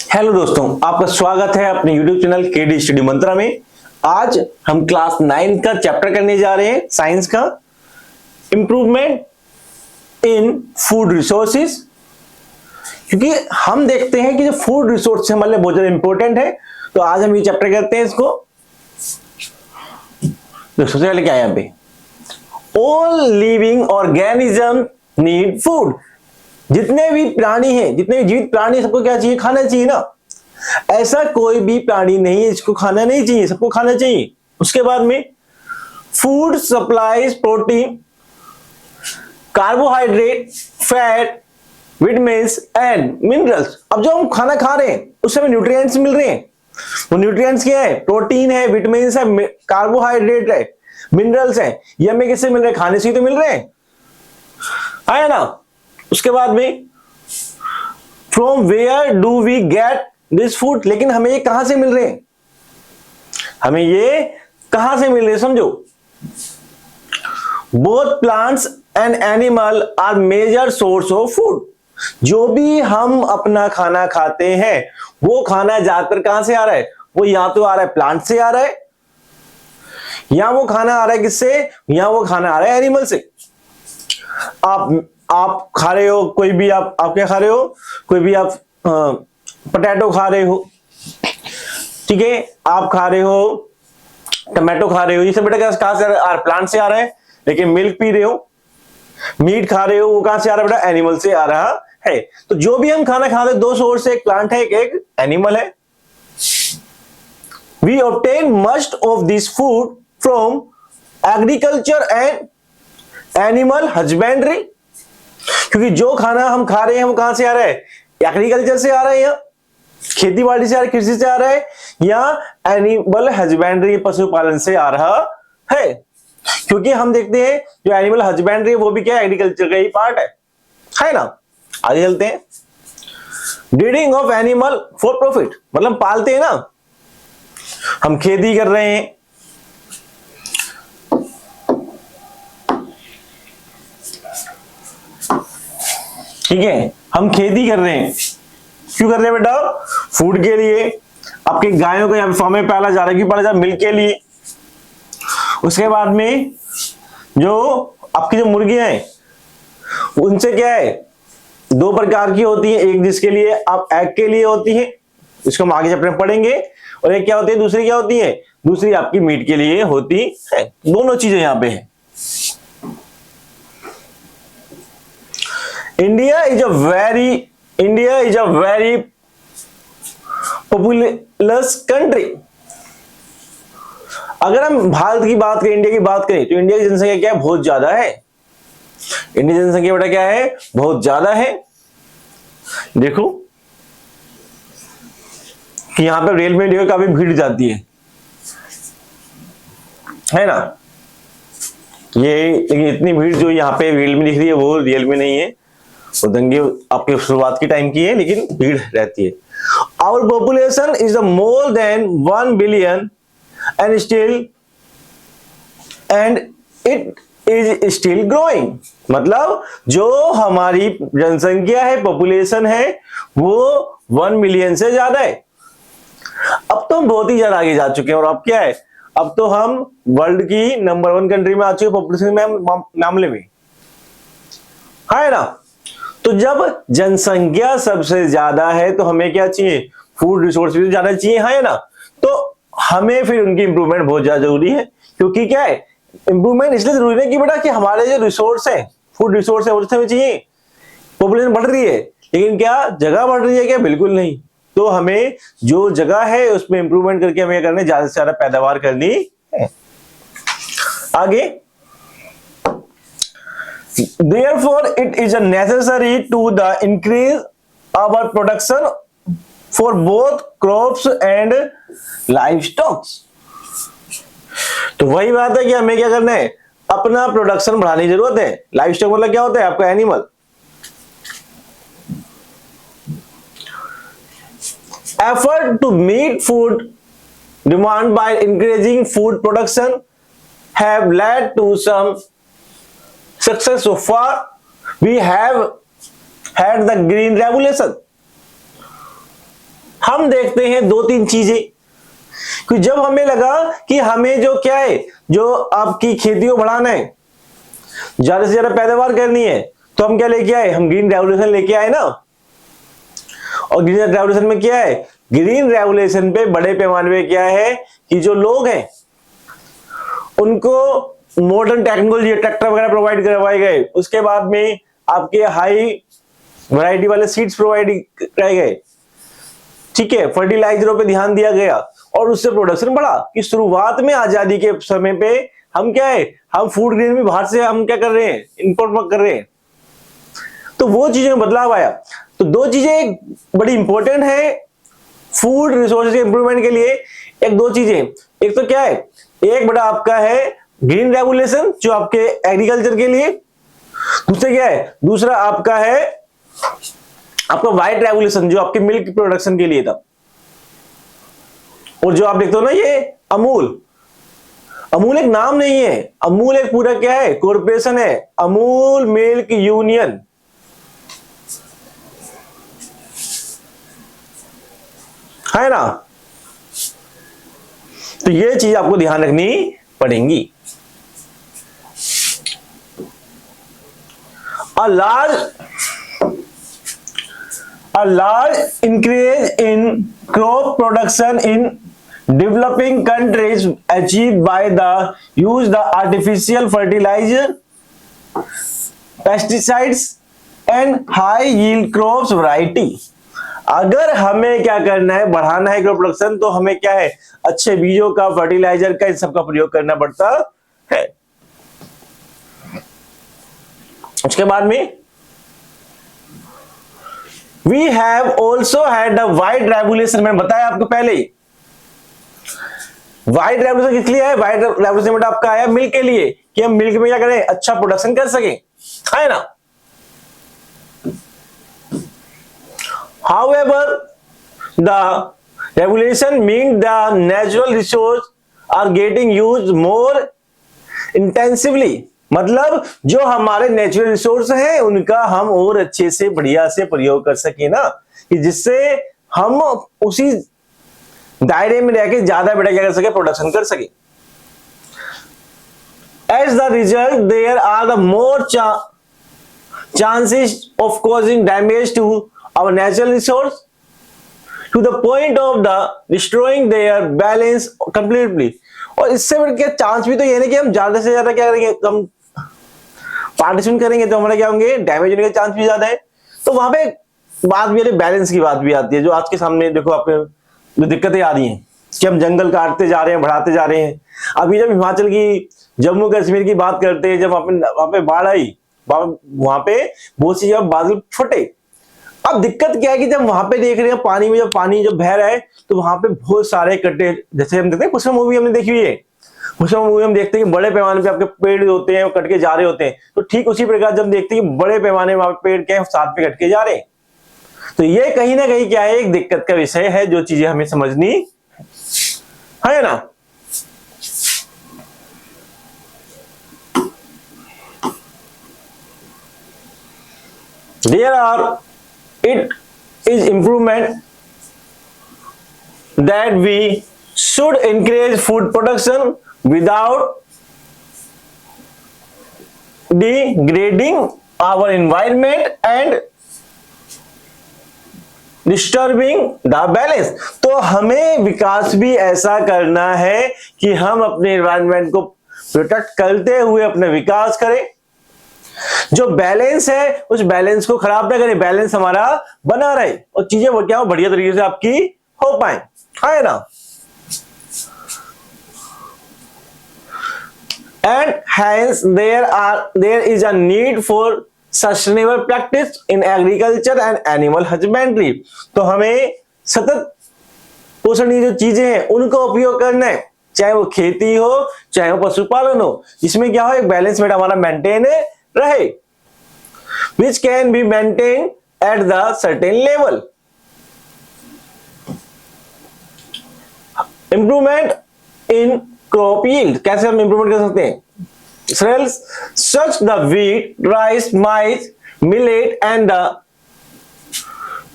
Hello दोस्तों, आपका स्वागत है अपने YouTube चैनल केडी स्टडी मंत्रा में। आज हम क्लास 9 का चैप्टर करने जा रहे हैं, साइंस का, इंप्रूवमेंट इन फूड रिसोर्सेज। क्योंकि हम देखते हैं कि जो फूड रिसोर्स हमारे लिए बहुत ज्यादा इंपॉर्टेंट है, तो आज हम ये चैप्टर करते हैं इसको। सबसे पहले क्या है यहाँ पे, all living organism need food. जितने भी प्राणी हैं, जितने भी जीवित प्राणी, सबको क्या चाहिए? खाना चाहिए ना। ऐसा कोई भी प्राणी नहीं है जिसको खाना नहीं चाहिए, सबको खाना चाहिए। उसके बाद में food supplies protein, carbohydrate, fat, vitamins and minerals. अब जो हम खाना खा रहे हैं उससे हमें न्यूट्रिएंट्स मिल रहे हैं। वो न्यूट्रिएंट्स क्या है? प्रोटीन है, विटामिन्स है, कार्बोहाइड्रेट है, मिनरल्स है। ये हमें किससे मिल रहे हैं? खाने से ही तो मिल रहे हैं, है ना। उसके बाद में from where do we get this food. लेकिन हमें ये कहां से मिल रहे हैं? हमें ये कहां से मिल रहे हैं? समझो, both plants and animal are major source of food. जो भी हम अपना खाना खाते हैं वो खाना ज्यादातर कहां से आ रहा है? वो या तो आ रहा है प्लांट से आ रहा है, या वो खाना आ रहा है किससे? या वो खाना आ रहा है एनिमल से। आप खा रहे हो, कोई भी आप क्या खा रहे हो? कोई भी आप पोटैटो खा रहे हो, ठीक है, आप खा रहे हो टमाटो खा रहे हो, ये सब बेटा कहां से आ रहा है? प्लांट से आ रहा है। लेकिन मिल्क पी रहे हो, मीट खा रहे हो, वो कहां से आ रहा है बेटा? एनिमल से आ रहा है। तो जो भी हम खाना खा रहे हैं, दो सोर्स है, एक प्लांट है, एक एनिमल है। We obtain must of this food from agriculture and animal husbandry. क्योंकि जो खाना हम खा रहे हैं वो कहां से आ रहा है? एग्रीकल्चर से आ रहा है, या खेती बाड़ी से आ रहा है, कृषि से आ रहा है, या एनिमल हस्बेंड्री, पशुपालन से आ रहा है। क्योंकि हम देखते हैं जो एनिमल हस्बेंड्री है वो भी क्या है? एग्रीकल्चर का ही पार्ट है ना। आगे चलते हैं। Breeding of animal for profit, मतलब पालते हैं ना, हम खेती कर रहे हैं, ठीक है, हम खेती कर रहे हैं। क्यों कर रहे हैं बेटा? फूड के लिए। आपके गायों को यहां फॉर्म में पाला जा रहा है, क्यों पाला जा रहा है? मिल्क के लिए। उसके बाद में जो आपकी जो मुर्गियां हैं उनसे क्या है? दो प्रकार की होती है, एक जिसके लिए आप एग के लिए होती है, इसको हम आगे चैप्टर में पढ़ेंगे, और एक क्या होती है? दूसरी क्या होती है? दूसरी आपकी मीट के लिए होती है। दोनों चीजें यहां पे है। India is a very populous country। अगर हम भारत की बात करें, इंडिया की बात करें, तो इंडिया की जनसंख्या क्या है? बहुत ज्यादा है। इंडिया की जनसंख्या बेटा क्या है? बहुत ज्यादा है। देखो कि यहां पर रेल में देखो काफी भीड़ जाती है ना। ये लेकिन इतनी भीड़ जो यहाँ पे रेल में दिख रही है वो रियल में नहीं है, वो दंगे आपके शुरुआत की टाइम की है, लेकिन भीड़ रहती है। Our population is more than 1 billion and it is still growing. मतलब जो हमारी जनसंख्या है, पॉपुलेशन है, वो 1 मिलियन से ज्यादा है। अब तो हम बहुत ही ज्यादा आगे जा चुके हैं, और अब क्या है? अब तो हम वर्ल्ड की नंबर 1 कंट्री में आ चुके हैं पॉपुलेशन में मामले में, है ना। तो जब जनसंख्या सबसे ज्यादा है तो हमें क्या चाहिए? फूड रिसोर्स भी ज्यादा चाहिए, है ना। तो हमें फिर उनकी इंप्रूवमेंट बहुत ज्यादा जरूरी है। क्योंकि क्या है? इंप्रूवमेंट इसलिए जरूरी है कि बेटा कि हमारे जो रिसोर्स है, फूड रिसोर्स है, वो हमें चाहिए। पॉपुलेशन बढ़ रही है, लेकिन क्या जगह बढ़ रही है? क्या बिल्कुल नहीं। तो हमें जो जगह है उसमें इंप्रूवमेंट करके हमें करने, ज्यादा से ज्यादा पैदावार करनी है। आगे, therefore it is necessary to the increase our production for both crops and livestock। तो वही बात है कि हमें क्या करना है? अपना प्रोडक्शन बढ़ाने की जरूरत है। लाइवस्टॉक मतलब क्या होता है? आपका animal. effort to meet food demand by increasing food production have led to some success so far. We have had the green revolution। हम देखते हैं दो तीन चीजें कि जब हमें लगा कि हमें जो क्या है, जो आपकी खेती को बढ़ाना है, ज्यादा से ज्यादा पैदावार करनी है, तो हम क्या लेके आए, हम ग्रीन रेवोल्यूशन लेके आए ना। और ग्रीन रेवोल्यूशन में क्या है, ग्रीन रेवोल्यूशन पे बड़े पैमाने पे क्या है कि जो लोग हैं उनको मॉडर्न टेक्नोलॉजी, ट्रैक्टर वगैरह प्रोवाइड करवाए गए। उसके बाद में आपके हाई वैरायटी वाले सीड्स प्रोवाइड कराए गए, ठीक है, फर्टिलाइजरों पे ध्यान दिया गया और उससे प्रोडक्शन बढ़ा। कि शुरुआत में आजादी के समय पे हम क्या है, हम फूड ग्रेन भी बाहर से हम क्या कर रहे हैं, इंपोर्ट कर रहे हैं। तो वो चीजें में बदलाव आया। तो दो चीजें बड़ी इंपॉर्टेंट है फूड रिसोर्सेज के इंप्रूवमेंट के लिए। एक दो चीजें, एक तो क्या है, एक बड़ा आपका है ग्रीन रेवोल्यूशन जो आपके एग्रीकल्चर के लिए, दूसरा क्या है, दूसरा आपका है आपका व्हाइट रेवोल्यूशन जो आपके मिल्क प्रोडक्शन के लिए था। और जो आप देखते हो ना ये अमूल, अमूल एक नाम नहीं है, अमूल एक पूरा क्या है, कॉर्पोरेशन है, अमूल मिल्क यूनियन। है ना। तो ये चीज आपको ध्यान रखनी पड़ेगी। A large increase in crop production in developing countries achieved by the use the artificial fertilizer, pesticides and high yield crops variety। अगर हमें क्या करना है, बढ़ाना है क्रॉप प्रोडक्शन, तो हमें क्या है, अच्छे बीजों का, फर्टिलाइजर का, इन सब का प्रयोग करना पड़ता है। उसके बाद में we have also had the white revolution. मैंने बताया आपको पहले ही, व्हाइट रेवोल्यूशन किस लिए है, व्हाइट रेवोल्यूशन में आपका आया मिल्क के लिए, कि हम मिल्क में क्या करें, अच्छा प्रोडक्शन कर सके, है ना। However, the revolution means the natural resources are getting used more intensively। मतलब जो हमारे नेचुरल रिसोर्स हैं उनका हम और अच्छे से बढ़िया से प्रयोग कर सके ना, कि जिससे हम उसी दायरे में रह के ज्यादा बेटा क्या कर सके, प्रोडक्शन कर सके। As the result, there are the more chances of causing damage to our natural resource to the point of the destroying their balance completely। और इससे बढ़ के चांस भी तो ये नहीं कि हम ज्यादा से ज्यादा क्या करेंगे, कम पार्टिसिपेट करेंगे तो हमारे क्या होंगे, डैमेज होने के चांस भी ज्यादा है। तो वहां पे बात भी, बैलेंस की बात भी आती है, जो आज के सामने देखो आपको जो दिक्कतें आ रही हैं कि हम जंगल काटते जा रहे हैं, बढ़ाते जा रहे हैं। अभी जब हिमाचल की, जम्मू कश्मीर की बात करते हैं, जब वहां पे बाढ़ आई, वहां पे बहुत सी जगह बादल फटे। अब दिक्कत क्या है कि जब वहां पे देख रहे हैं पानी में, जब पानी जब बह रहा है, तो वहां पे बहुत सारे कट्टे, जैसे हम देखते हैं पुष्पा मूवी हमने देखी हुई है, पुष्पा मूवी हम देखते हैं कि बड़े पैमाने पे आपके पेड़ होते हैं, कट के जा रहे होते हैं। तो ठीक उसी प्रकार जब देखते हैं कि बड़े पैमाने में पेड़ क्या है, साथ पे कट के जा रहे हैं। तो ये कहीं ना कहीं क्या है, एक दिक्कत का विषय है, जो चीजें हमें समझनी है ना। There are, it is improvement that we should encourage food production without degrading our environment and disturbing the balance। तो हमें विकास भी ऐसा करना है कि हम अपने एनवायरनमेंट को प्रोटेक्ट करते हुए अपने विकास करें, जो बैलेंस है उस बैलेंस को खराब ना करें, बैलेंस हमारा बना रहे और चीजें वो क्या हो, बढ़िया तरीके से आपकी हो पाए, है ना। And hence there is a need for sustainable practice in agriculture and animal husbandry। तो हमें सतत पोषण की जो चीजें हैं उनका उपयोग करना है, चाहे वो खेती हो, चाहे वो पशुपालन हो, जिसमें क्या हो, एक बैलेंस में हमारा मेंटेन रहे, which can be maintained at the certain level। Improvement in crop yield, कैसे हम इंप्रूवमेंट कर सकते हैं, cereals such the wheat, rice, maize, millet and the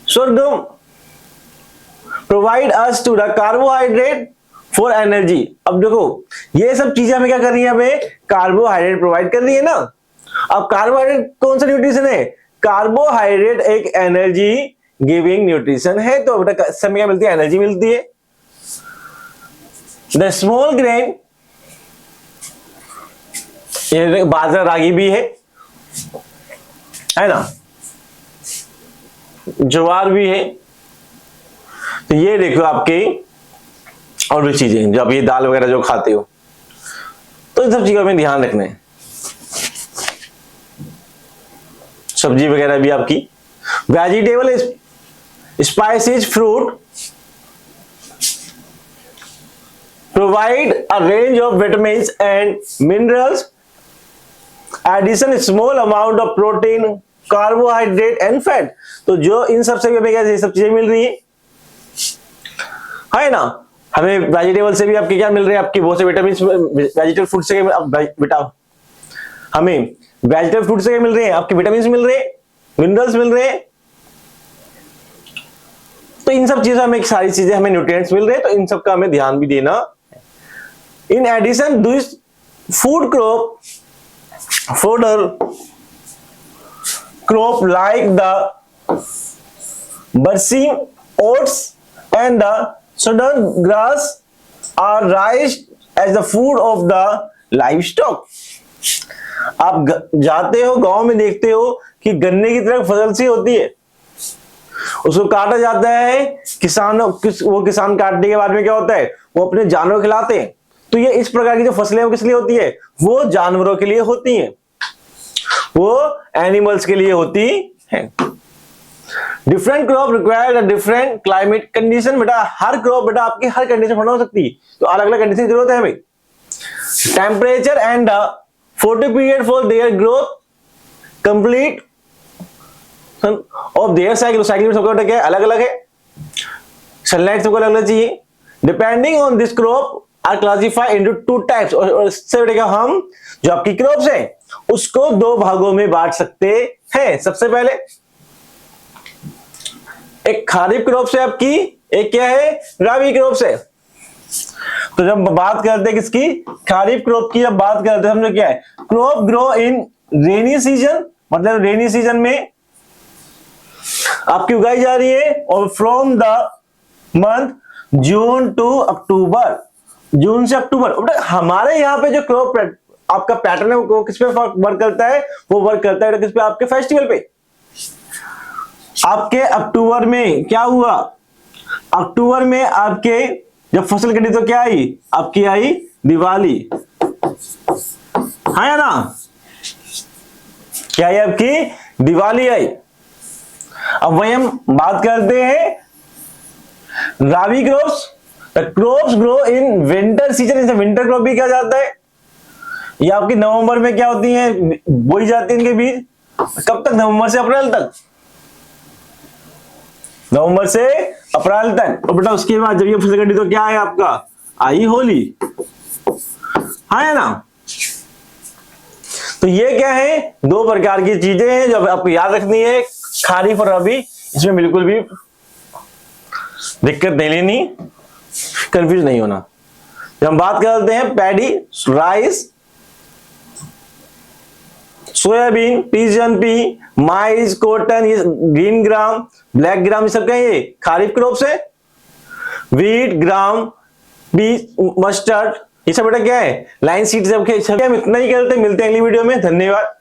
sorghum provide us to the carbohydrate for energy. अब देखो ये सब चीजें हमें क्या कर रही है, हमें कार्बोहाइड्रेट प्रोवाइड कर रही है ना। अब कार्बोहाइड्रेट कौन सा न्यूट्रिशन है, कार्बोहाइड्रेट एक एनर्जी गिविंग न्यूट्रिशन है, तो बेटा समय क्या मिलती है, एनर्जी मिलती है। द स्मॉल ग्रेन, ये बाजरा रागी भी है ना, ज्वार भी है। तो ये देखो आपके और भी चीजें जो आप ये दाल वगैरह जो खाते हो, तो इन सब चीजों में ध्यान रखना है। सब्जी वगैरह भी आपकी, vegetable, spices, fruit provide a range of vitamins and minerals, addition small amount of protein, carbohydrate and fat. तो जो इन सब से हमें क्या सब चीजें मिल रही है ना। हमें वेजिटेबल से भी आपके क्या मिल रहे हैं, आपकी बहुत से विटामिन, वेजिटेबल फूड से हमें वेजिटेबल फूड से क्या मिल रहे हैं, आपके विटामिन मिल रहे हैं, मिनरल्स मिल रहे हैं। तो इन सब चीजों हमें सारी चीजें हमें न्यूट्रिएंट्स मिल रहे हैं, तो इन सब का हमें ध्यान भी देना। In addition this food crop fodder crop like the bursine, oats and the southern grass are raised as the food of the livestock। आप जाते हो गांव में देखते हो कि गन्ने की तरह फसल सी होती है, उसको काटा जाता है, वो किसान काटने के बाद में क्या होता है, वो अपने जानवरों को खिलाते हैं। तो ये इस प्रकार की जो फसलें वो किस लिए होती है, वो जानवरों के लिए होती हैं, वो एनिमल्स के लिए होती है। Different crop required a different climate condition. बेटा हर क्रॉप बेटा आपकी हर कंडीशन में हो सकती है, तो अलग अलग कंडीशन की जरूरत है हमें। Temperature and photo period for their growth complete of their cycle. Cycle सबका क्या है, अलग अलग है, सनलाइट सबको अलग अलग चाहिए। Depending on this crop are classified into two types. और इससे बेटा हम जो आपकी क्रॉप्स है उसको दो भागों में बांट सकते हैं। सबसे पहले एक खारिफ क्रॉप्स है आपकी, एक क्या है, राबी क्रॉप्स है। तो जब बात करते हैं किसकी, खारिफ क्रॉप की जब बात करते हैं, समझो क्या है, crop grow in rainy season, मतलब रेनी सीजन में आपकी उगाई जा रही है, और from the month June to October, जून से अक्टूबर। हमारे यहाँ पे जो क्रॉप आपका पैटर्न है वो किस पे वर्क करता है, वो वर्क करता है किस पे, आपके फेस्टिवल पे। आपके अक्टूबर में क्या हुआ, अक्टूबर में आपके जब फसल कटी तो क्या आई, आपकी आई दिवाली, है ना, क्या आई आपकी दिवाली आई। अब वही हम बात करते हैं rabi crops. Crops grow in winter season, इसे विंटर क्रॉप भी कहा जाता है। ये आपकी नवंबर में क्या होती है, बोई जाती है इनके बीज। कब तक, नवंबर से अप्रैल तक, नवंबर से अप्रैल तक। और बेटा उसके बाद जब ये फसल कटी तो क्या है आपका, आई होली, है ना। तो ये क्या है, दो प्रकार की चीजें हैं जो आपको याद रखनी है, खारिफ और रबी। इसमें बिल्कुल भी दिक्कत नहीं लेनी, कंफ्यूज नहीं होना। जब हम बात करते हैं paddy, rice, soybean, pigeon P, mine's, cotton, ये ग्रीन ग्राम, ब्लैक ग्राम, ये सब क्या है, ये खारिफ क्रॉप्स है। वीट, ग्राम, पीस, मस्टर्ड, ये सब बेटा क्या है, लाइन सीड। सब हम इतना ही करते हैं, मिलते हैं अगली वीडियो में, धन्यवाद।